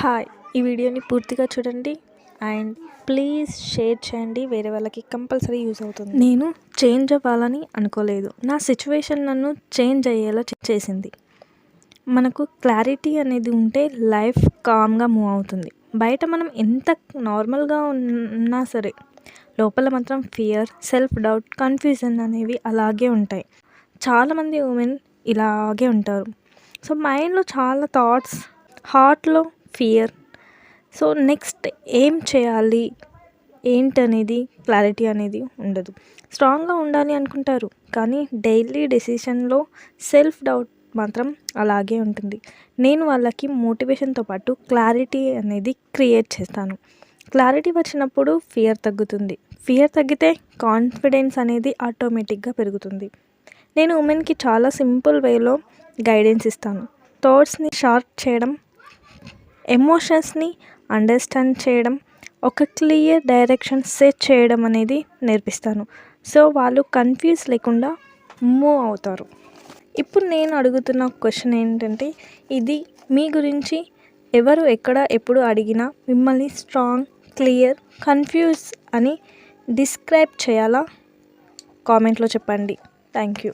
Hi! ఈ వీడియోని పూర్తిగా చూడండి అండ్ ప్లీజ్ షేర్ చేయండి. వేరే వాళ్ళకి కంపల్సరీ యూజ్ అవుతుంది. నేను చేంజ్ అవ్వాలని అనుకోలేదు. నా సిచ్యువేషన్ నన్ను చేంజ్ అయ్యేలా చేసింది. మనకు క్లారిటీ అనేది ఉంటే లైఫ్ కామ్గా మూవ్ అవుతుంది. బయట మనం ఎంత నార్మల్గా ఉన్నా సరే లోపల మాత్రం ఫియర్, సెల్ఫ్ డౌట్, కన్ఫ్యూజన్ అనేవి అలాగే ఉంటాయి. చాలామంది ఉమెన్ ఇలాగే ఉంటారు. సో మైండ్లో చాలా థాట్స్, హార్ట్లో ఫియర్. సో నెక్స్ట్ ఏం చేయాలి ఏంటనేది క్లారిటీ అనేది ఉండదు. స్ట్రాంగ్గా ఉండాలి అనుకుంటారు, కానీ డైలీ డెసిషన్లో సెల్ఫ్ డౌట్ మాత్రం అలాగే ఉంటుంది. నేను వాళ్ళకి మోటివేషన్తో పాటు క్లారిటీ అనేది క్రియేట్ చేస్తాను. క్లారిటీ వచ్చినప్పుడు ఫియర్ తగ్గుతుంది. ఫియర్ తగ్గితే కాన్ఫిడెన్స్ అనేది ఆటోమేటిక్గా పెరుగుతుంది. నేను ఉమెన్కి చాలా సింపుల్ వేలో గైడెన్స్ ఇస్తాను. థాట్స్ని షార్ప్ చేయడం, ఎమోషన్స్ని అండర్స్టాండ్ చేయడం, ఒక క్లియర్ డైరెక్షన్ సెట్ చేయడం అనేది నేర్పిస్తాను. సో వాళ్ళు కన్ఫ్యూజ్ లేకుండా మూవ్ అవుతారు. ఇప్పుడు నేను అడుగుతున్న క్వశ్చన్ ఏంటంటే, ఇది మీ గురించి ఎవరు ఎక్కడ ఎప్పుడు అడిగినా మిమ్మల్ని స్ట్రాంగ్, క్లియర్, కన్ఫ్యూజ్ అని డిస్క్రైబ్ చేయాలా? కామెంట్లో చెప్పండి. Thank you.